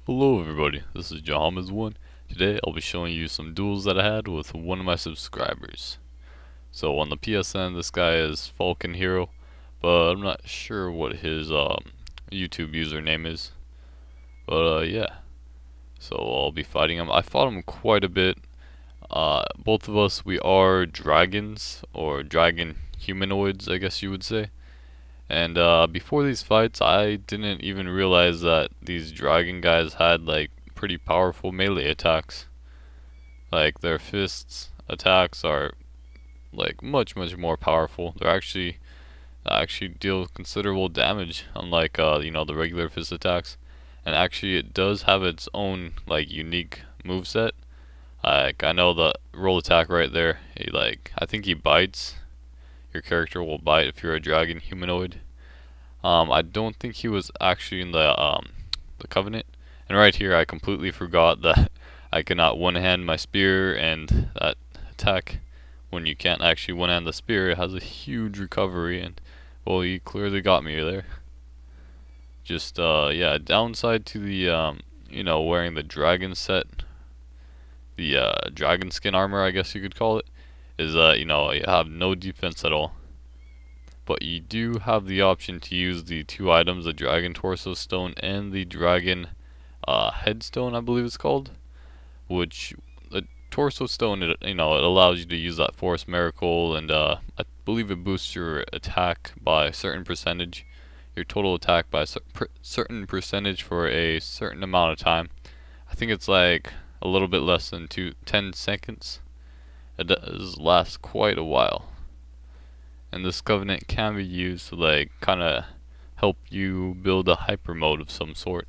Hello everybody, this is Jahames1. Today I'll be showing you some duels that I had with one of my subscribers. So on the PSN this guy is Falkinhero, but I'm not sure what his YouTube username is. But yeah, so I'll be fighting him. I fought him quite a bit. Both of us, we are dragons, or dragon humanoids I guess you would say. And before these fights, I didn't even realize that these dragon guys had like pretty powerful melee attacks. Like their fists attacks are like much more powerful. They're actually deal considerable damage, unlike the regular fist attacks. And actually, it does have its own like unique moveset. Like I know the roll attack right there. I think he bites. Your character will bite if you're a dragon humanoid. I don't think he was actually in the Covenant. And right here, I completely forgot that I cannot one-hand my spear, and that attack, when you can't actually one-hand the spear, it has a huge recovery, and well, he clearly got me there. Just yeah, downside to the wearing the dragon set, the dragon skin armor, I guess you could call it, is that you have no defense at all. But you do have the option to use the two items, the dragon torso stone and the dragon headstone, I believe it's called. Which the torso stone, it allows you to use that force miracle, and I believe it boosts your attack by a certain percentage, your total attack by a certain percentage for a certain amount of time. I think it's like a little bit less than 10 seconds. It does last quite a while. And this covenant can be used to like kinda help you build a hyper mode of some sort.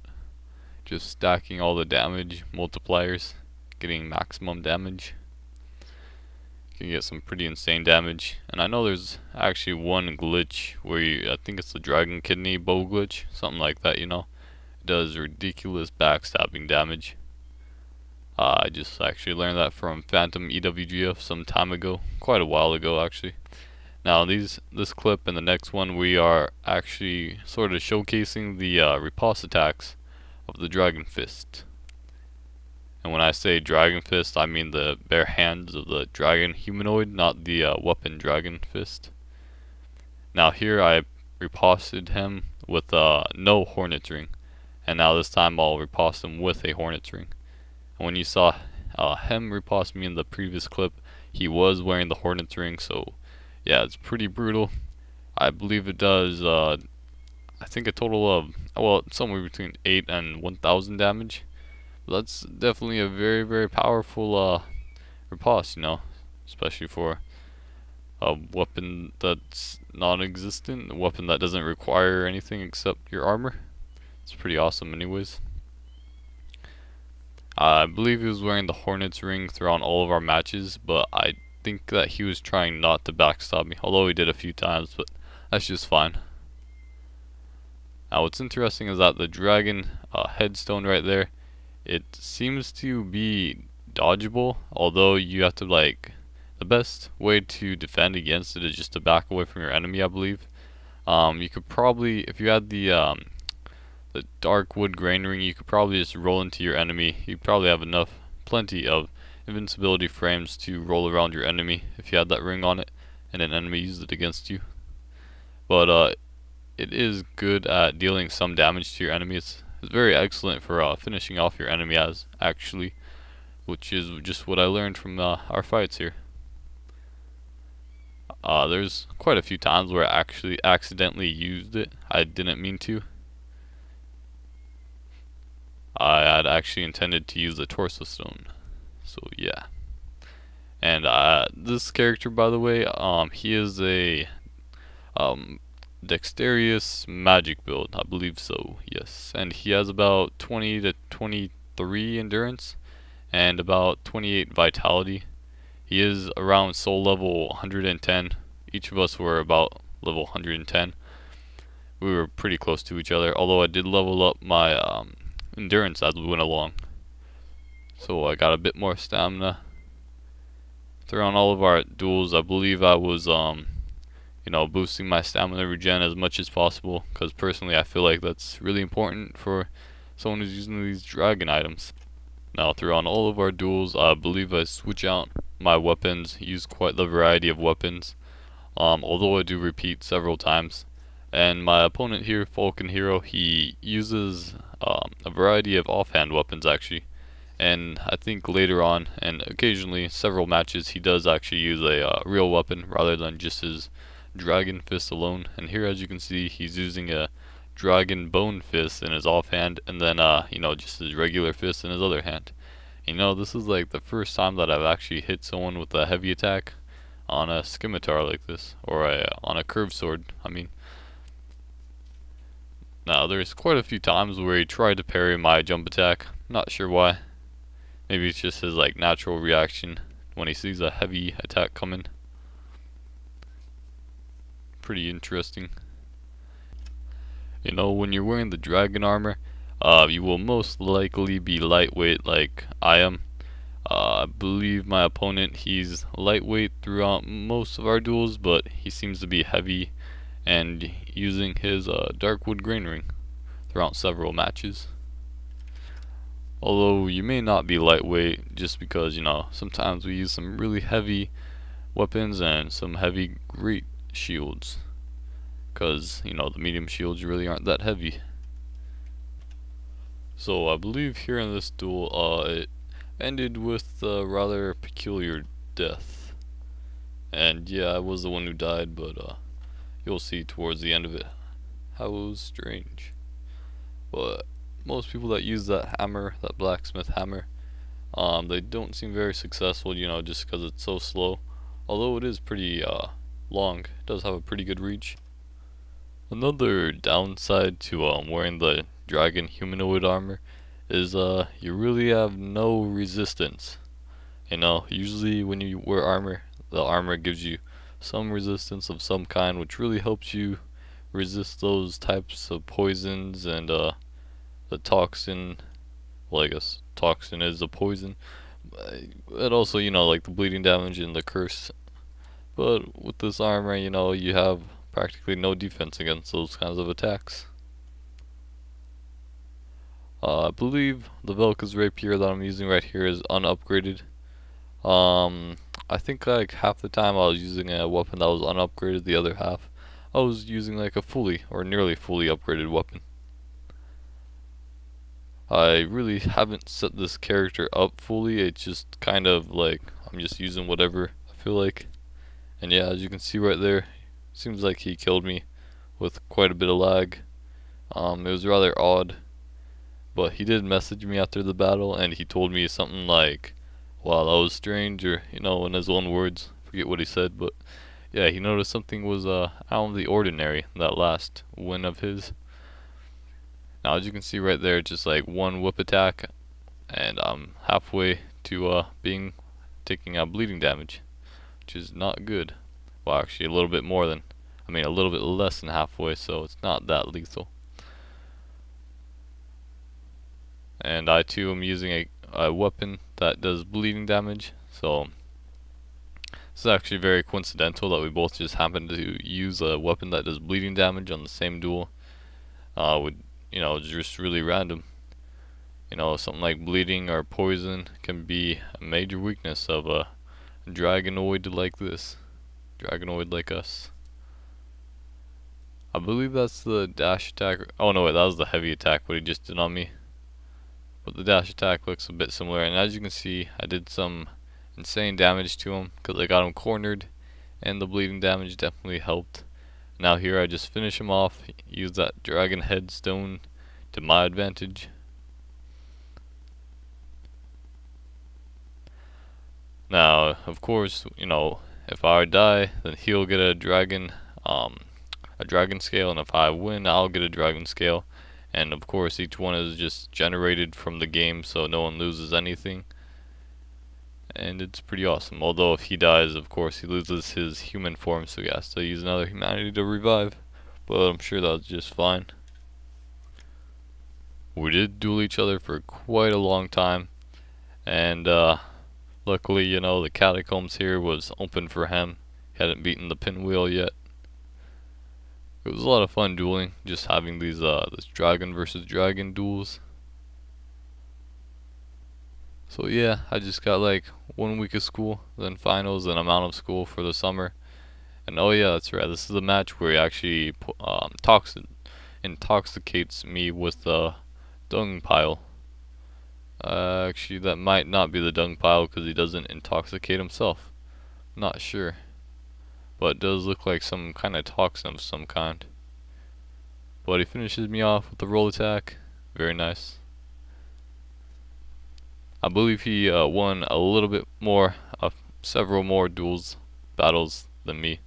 Just stacking all the damage multipliers, getting maximum damage. You can get some pretty insane damage. And I know there's actually one glitch where I think it's the dragon kidney bow glitch, something like that, It does ridiculous backstabbing damage. I just actually learned that from Phantom EWGF some time ago, quite a while ago actually. Now this clip and the next one, we are actually sort of showcasing the riposte attacks of the Dragon Fist. And when I say Dragon Fist, I mean the bare hands of the dragon humanoid, not the weapon Dragon Fist. Now here I riposted him with no Hornet's Ring, and now this time I'll riposte him with a Hornet's Ring. And when you saw him riposte me in the previous clip, he was wearing the Hornet's Ring, so yeah, it's pretty brutal. I believe it does, I think a total of, well, somewhere between 8 and 1,000 damage. But that's definitely a very powerful riposte, especially for a weapon that's non-existent, a weapon that doesn't require anything except your armor. It's pretty awesome anyways. I believe he was wearing the Hornet's Ring throughout all of our matches, but I think that he was trying not to backstab me, although he did a few times, but that's just fine. Now what's interesting is that the dragon headstone right there, it seems to be dodgeable, although you have to the best way to defend against it is just to back away from your enemy, I believe. You could probably, if you had the dark wood grain ring, you could probably just roll into your enemy. You probably have plenty of invincibility frames to roll around your enemy if you had that ring on it and an enemy used it against you. But it is good at dealing some damage to your enemy. It's very excellent for finishing off your enemy actually, which is just what I learned from our fights here. There's quite a few times where I actually accidentally used it. I didn't mean to. I had actually intended to use the torso stone. So yeah. And this character, by the way, he is a dexterous magic build, I believe so, yes. And he has about 20 to 23 endurance and about 28 vitality. He is around soul level 110. Each of us were about level 110. We were pretty close to each other, although I did level up my endurance as we went along. So I got a bit more stamina. Throughout all of our duels, I believe I was boosting my stamina regen as much as possible, because personally I feel like that's really important for someone who's using these dragon items. Now throughout all of our duels, I believe I switch out my weapons, use quite the variety of weapons, although I do repeat several times. And my opponent here, Falkinhero, he uses a variety of offhand weapons actually. And I think later on, and occasionally several matches, he does actually use a real weapon rather than just his dragon fist alone. And here, as you can see, he's using a dragon bone fist in his offhand, and then just his regular fist in his other hand. This is like the first time that I've actually hit someone with a heavy attack on a scimitar like this, or on a curved sword. Now there's quite a few times where he tried to parry my jump attack. Not sure why. Maybe it's just his like natural reaction when he sees a heavy attack coming. Pretty interesting. When you're wearing the dragon armor, you will most likely be lightweight like I am. I believe my opponent, he's lightweight throughout most of our duels, but he seems to be heavy and using his darkwood grain ring throughout several matches. Although you may not be lightweight just because, sometimes we use some really heavy weapons and some heavy great shields. Because, the medium shields really aren't that heavy. So I believe here in this duel, it ended with a rather peculiar death. And yeah, I was the one who died, but you'll see towards the end of it how it was strange. But most people that use that hammer, that blacksmith hammer, they don't seem very successful, just because it's so slow. Although it is pretty long, it does have a pretty good reach. Another downside to wearing the dragon humanoid armor is you really have no resistance. Usually when you wear armor, the armor gives you some resistance of some kind, which really helps you resist those types of poisons and the toxin. Well, I guess toxin is a poison, but also like the bleeding damage and the curse. But with this armor, you have practically no defense against those kinds of attacks. I believe the Velka's rapier that I'm using right here is unupgraded. I think like half the time I was using a weapon that was unupgraded, the other half I was using like a fully or nearly fully upgraded weapon. I really haven't set this character up fully, it's just kind of like I'm just using whatever I feel like. And yeah, as you can see right there, seems like he killed me with quite a bit of lag. It was rather odd, but he did message me after the battle and he told me something like, wow, that was strange, or in his own words, forget what he said, but yeah, he noticed something was out of the ordinary in that last win of his. Now as you can see right there, just like one whip attack and I'm halfway to taking out bleeding damage, which is not good. Well, actually a little bit a little bit less than halfway, so it's not that lethal. And I too am using a weapon that does bleeding damage, so it's actually very coincidental that we both just happen to use a weapon that does bleeding damage on the same duel. Just really random. Something like bleeding or poison can be a major weakness of a dragonoid like this. Dragonoid like us. I believe that's the dash attack. Oh no, wait, that was the heavy attack what he just did on me. But the dash attack looks a bit similar, and as you can see, I did some insane damage to him because I got him cornered, and the bleeding damage definitely helped. Now here I just finish him off, use that dragon headstone to my advantage. Now, of course, if I die, then he'll get a dragon scale, and if I win, I'll get a dragon scale. And of course, each one is just generated from the game, so no one loses anything. And it's pretty awesome. Although if he dies, of course, he loses his human form, so he has to use another humanity to revive. But I'm sure that's just fine. We did duel each other for quite a long time, and luckily, the catacombs here was open for him. He hadn't beaten the pinwheel yet. It was a lot of fun dueling, just having these this dragon versus dragon duels. So yeah, I just got like 1 week of school, then finals, then I'm out of school for the summer. And oh yeah, that's right. This is a match where he actually intoxicates me with the dung pile. Actually, that might not be the dung pile because he doesn't intoxicate himself. Not sure, but it does look like some kind of toxin of some kind. But he finishes me off with the roll attack. Very nice. I believe he won a little bit more, several more battles than me.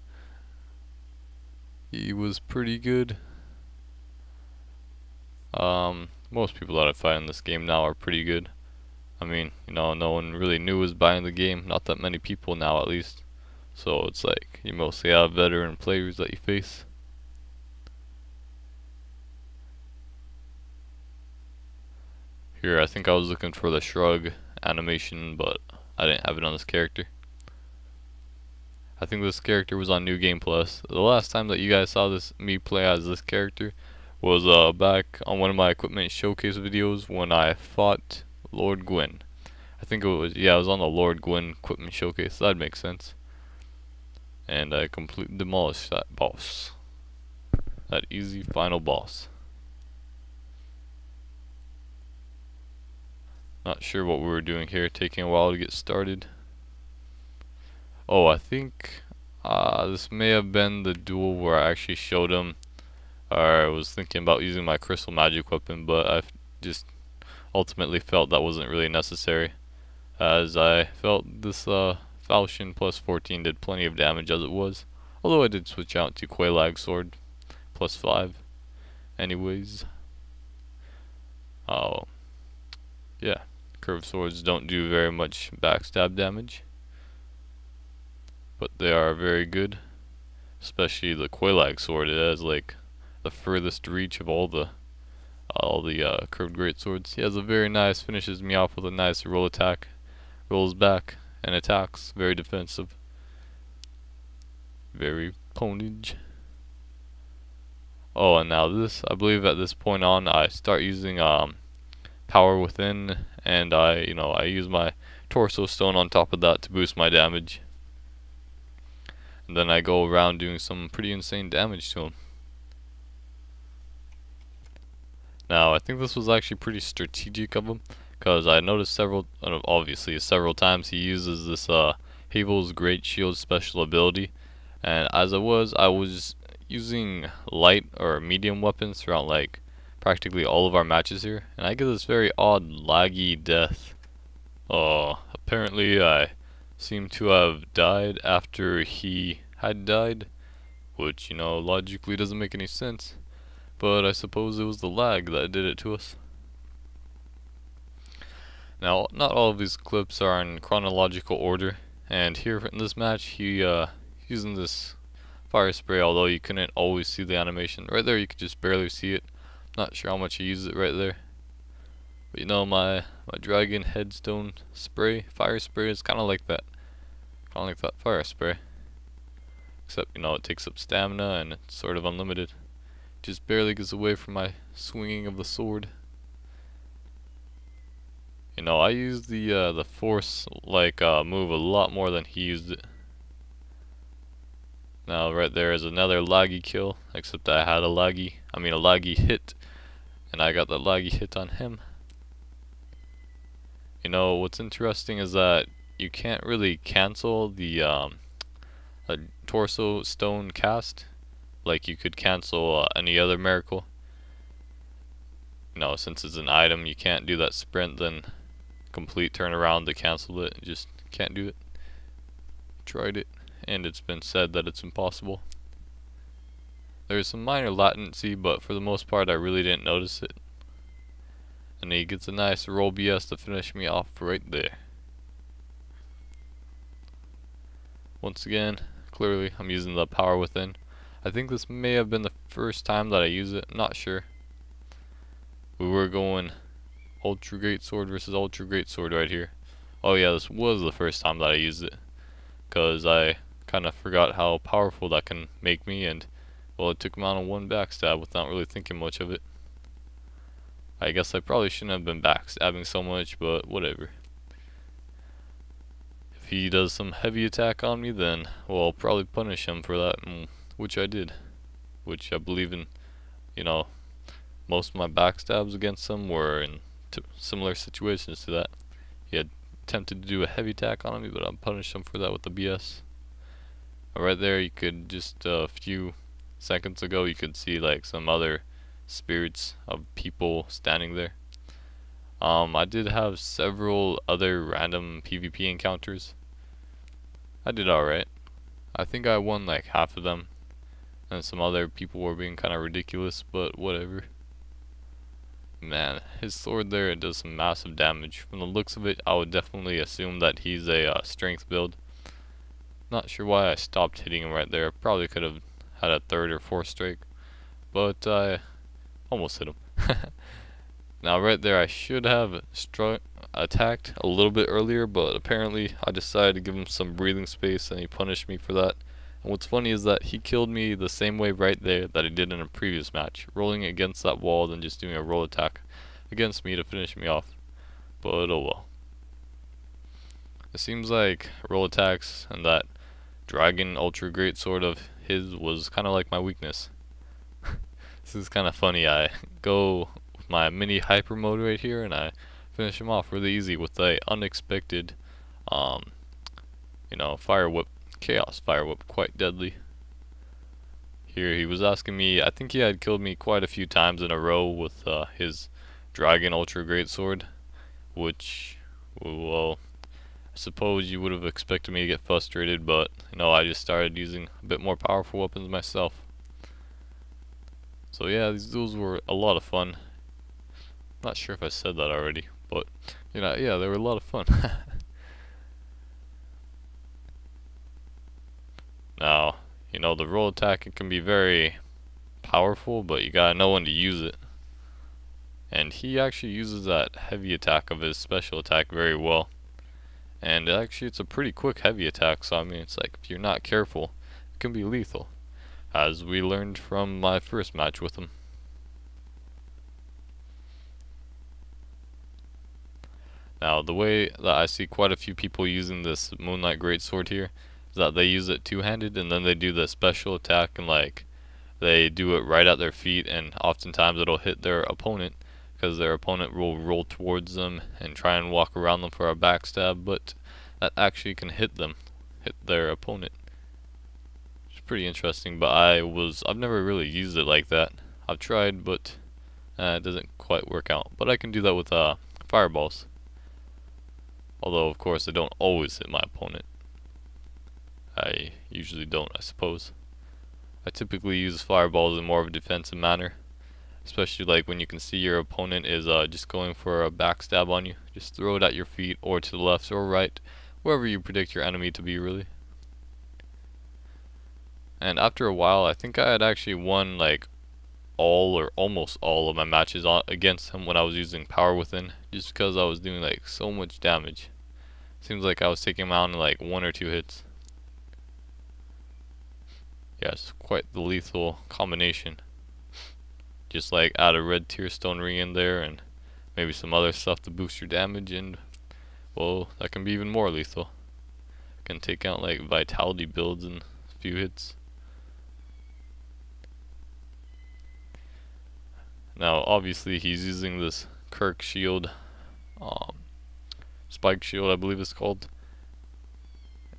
He was pretty good. Most people that I fight in this game now are pretty good. I mean, you know, no one really new is buying the game. Not that many people now, at least. So it's like you mostly have veteran players that you face. Here, I think I was looking for the shrug animation, but I didn't have it on this character. I think this character was on New Game Plus. The last time that you guys saw me play as this character was back on one of my equipment showcase videos when I fought Lord Gwyn. I think it was, yeah, it was on the Lord Gwyn equipment showcase. That'd make sense. And I completely demolished that boss. That easy final boss. Not sure what we were doing here, taking a while to get started. Oh, I think this may have been the duel where I actually showed him, or I was thinking about using my crystal magic weapon, but I just ultimately felt that wasn't really necessary, as I felt this Falchion plus 14 did plenty of damage as it was, although I did switch out to Quelaag sword plus 5 anyways. Oh yeah, curved swords don't do very much backstab damage, but they are very good, especially the Quelaag sword. It has like the furthest reach of all the curved great swords. He has a very nice, finishes me off with a nice roll attack, rolls back and attacks. Very defensive, very ponage. Oh, and now this, I believe at this point on, I start using power within, and I use my torso stone on top of that to boost my damage. And then I go around doing some pretty insane damage to him. Now, I think this was actually pretty strategic of him, because I noticed obviously several times he uses this Havel's Great Shield special ability, and as I was using light or medium weapons throughout like practically all of our matches here, and I get this very odd laggy death. Apparently I seem to have died after he had died, which, you know, logically doesn't make any sense, but I suppose it was the lag that did it to us. Now, not all of these clips are in chronological order, and here in this match, he using this fire spray, although you couldn't always see the animation. Right there, you could just barely see it. Not sure how much he used it right there. But you know, my dragon headstone spray, fire spray, is kind of like that. Kind of like that fire spray. Except, you know, it takes up stamina and it's sort of unlimited. Just barely gets away from my swinging of the sword. You know, I use the force like move a lot more than he used it. Now right there is another laggy kill, except I had a laggy hit, and I got the laggy hit on him. You know, what's interesting is that you can't really cancel the torso stone cast like you could cancel any other miracle. You know, since it's an item, you can't do that sprint then complete turnaround to cancel it. You just can't do it. Tried it, and it's been said that it's impossible. There's some minor latency, but for the most part I really didn't notice it. And he gets a nice roll BS to finish me off right there. Once again, clearly I'm using the power within. I think this may have been the first time that I use it, I'm not sure. We were going Ultra Great Sword versus Ultra Great Sword right here. Oh yeah, this was the first time that I used it, because I kind of forgot how powerful that can make me, and well, it took him out on one backstab without really thinking much of it. I guess I probably shouldn't have been backstabbing so much, but whatever. if he does some heavy attack on me, then well, I'll probably punish him for that, which I did. Which I believe in, you know, most of my backstabs against him were in similar situations to that. He had attempted to do a heavy attack on me, but I punished him for that with the BS. Right there, you could just a few seconds ago, you could see like some other spirits of people standing there. I did have several other random PvP encounters. I did alright. I think I won like half of them, and some other people were being kind of ridiculous, but whatever. Man, his sword there, it does some massive damage. From the looks of it, I would definitely assume that he's a strength build. Not sure why I stopped hitting him right there. Probably could have had a third or fourth strike, but I almost hit him. Now right there, I should have attacked a little bit earlier, but apparently I decided to give him some breathing space and he punished me for that. And what's funny is that he killed me the same way right there that he did in a previous match, rolling against that wall, then just doing a roll attack against me to finish me off. But oh well. It seems like roll attacks and that dragon ultra great sword of his was kind of like my weakness. This is kind of funny. I go with my mini hyper mode right here and I finish him off really easy with a unexpected fire whip. Chaos fire whip, quite deadly. Here he was asking me, I think he had killed me quite a few times in a row with his dragon ultra great sword, which, well, I suppose you would have expected me to get frustrated, but I just started using a bit more powerful weapons myself. So yeah, these duels were a lot of fun. Not sure if I said that already, but yeah, they were a lot of fun. Now, the roll attack, it can be very powerful, but you gotta know when to use it. And he actually uses that heavy attack of his special attack very well. And actually, it's a pretty quick heavy attack, so I mean, it's like, if you're not careful, it can be lethal. As we learned from my first match with him. Now, the way that I see quite a few people using this Moonlight Greatsword here is that they use it two-handed and then they do the special attack and like they do it right at their feet, and oftentimes it'll hit their opponent because their opponent will roll towards them and try and walk around them for a backstab, but that actually can hit their opponent. It's pretty interesting, but I've never really used it like that. I've tried, but it doesn't quite work out. But I can do that with fireballs. Although, of course, I don't always hit my opponent. I usually don't, I suppose. I typically use fireballs in more of a defensive manner. Especially like when you can see your opponent is just going for a backstab on you. Just throw it at your feet or to the left or right. Wherever you predict your enemy to be, really. And after a while, I think I had actually won like all or almost all of my matches against him when I was using Power Within, just because I was doing like so much damage. Seems like I was taking him out in like 1 or 2 hits. Yeah, it's quite the lethal combination. Just like add a red tear stone ring in there and maybe some other stuff to boost your damage, and well, that can be even more lethal. Can take out like vitality builds in a few hits. Now, obviously, he's using this Kirk shield, spike shield, I believe it's called.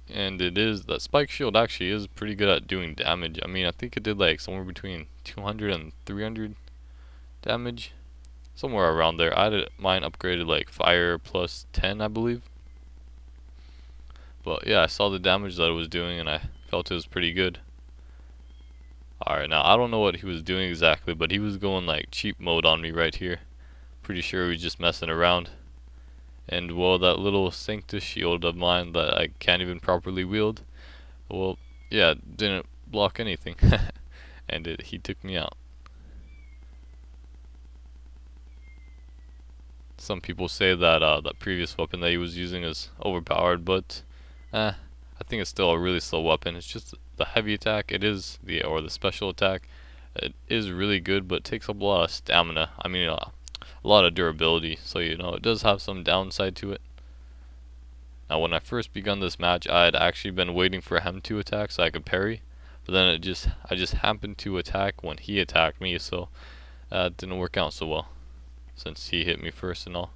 And that spike shield actually is pretty good at doing damage. I mean, I think it did like somewhere between 200 and 300 damage. Somewhere around there. I had mine upgraded like fire plus 10, I believe. But yeah, I saw the damage that it was doing and I felt it was pretty good. Alright, now I don't know what he was doing exactly, but he was going like cheap mode on me right here. Pretty sure he was just messing around. And well, that little Sanctus shield of mine that I can't even properly wield, well, yeah, it didn't block anything. And he took me out. Some people say that that previous weapon that he was using is overpowered, but I think it's still a really slow weapon. It's just the heavy attack, or the special attack, it is really good, but it takes up a lot of stamina. I mean, a lot of durability, so it does have some downside to it. Now when I first begun this match, I had actually been waiting for him to attack so I could parry, but then I just happened to attack when he attacked me, so that didn't work out so well since he hit me first and all.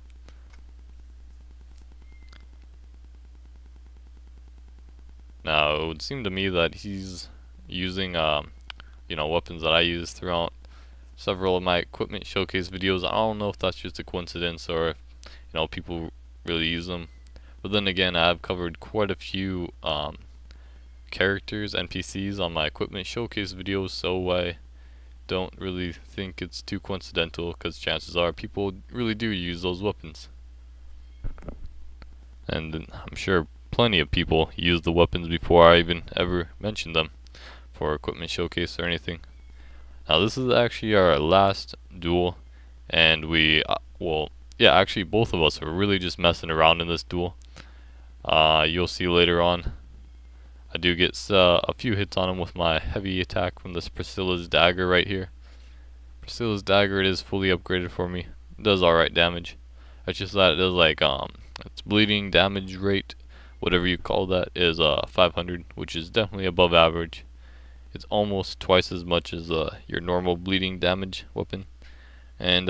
Now it would seem to me that he's using weapons that I use throughout several of my equipment showcase videos. I don't know if that's just a coincidence or if people really use them. But then again, I've covered quite a few characters, NPCs on my equipment showcase videos, so I don't really think it's too coincidental, because chances are people really do use those weapons. And I'm sure plenty of people use the weapons before I even ever mentioned them for equipment showcase or anything. Now this is actually our last duel, and actually both of us are really just messing around in this duel. You'll see later on, I do get a few hits on him with my heavy attack from this Priscilla's dagger right here. Priscilla's dagger, it is fully upgraded for me. It does alright damage. It's just that it does its bleeding damage rate, whatever you call that, is 500, which is definitely above average. It's almost twice as much as your normal bleeding damage weapon. And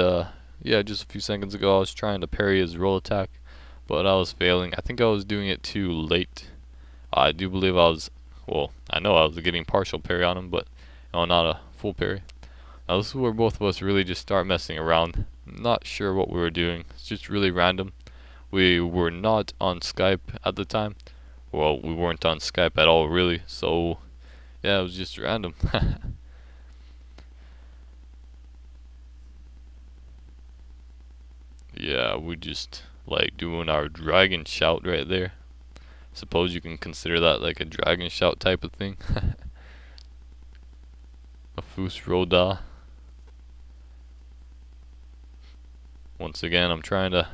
yeah, just a few seconds ago I was trying to parry his roll attack, but I was failing. I think I was doing it too late. I do believe I know I was getting partial parry on him, but not a full parry. Now this is where both of us really just start messing around. Not sure what we were doing. It's just really random. We were not on Skype at the time. Well, we weren't on Skype at all really, so yeah, it was just random. Yeah, we just doing our dragon shout right there. Suppose you can consider that like a dragon shout type of thing. A Fus Roda. Once again, I'm trying to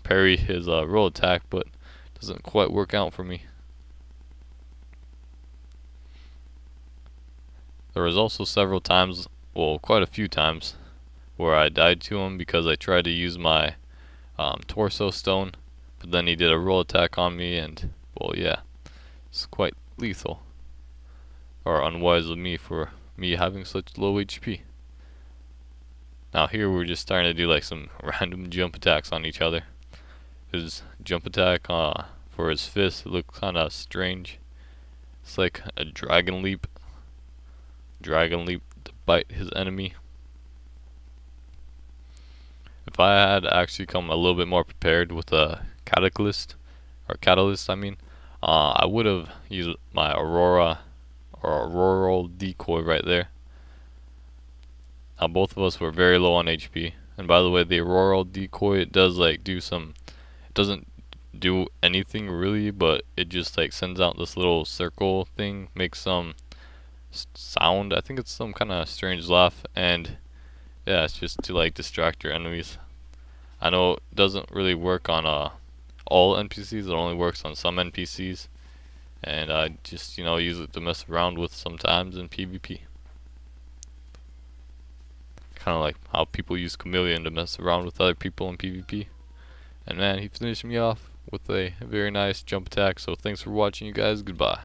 parry his roll attack, but it doesn't quite work out for me. There was also several times, quite a few times, where I died to him because I tried to use my torso stone, but then he did a roll attack on me, and yeah, it's quite lethal, or unwise of me for me having such low HP. Now here we're just starting to do some random jump attacks on each other. His jump attack for his fist, it looked kind of strange. It's like a dragon leap to bite his enemy. If I had actually come a little bit more prepared with a catalyst, I would have used my auroral decoy right there. Now both of us were very low on HP, and by the way, the auroral decoy, it does it doesn't do anything really, but it just sends out this little circle thing, makes some sound. I think it's some kind of strange laugh, and yeah, it's just to distract your enemies. I know it doesn't really work on all NPCs, it only works on some NPCs, and I just use it to mess around with sometimes in PvP. Kind of like how people use Chameleon to mess around with other people in PvP. And man, he finished me off with a very nice jump attack. So thanks for watching, you guys. Goodbye.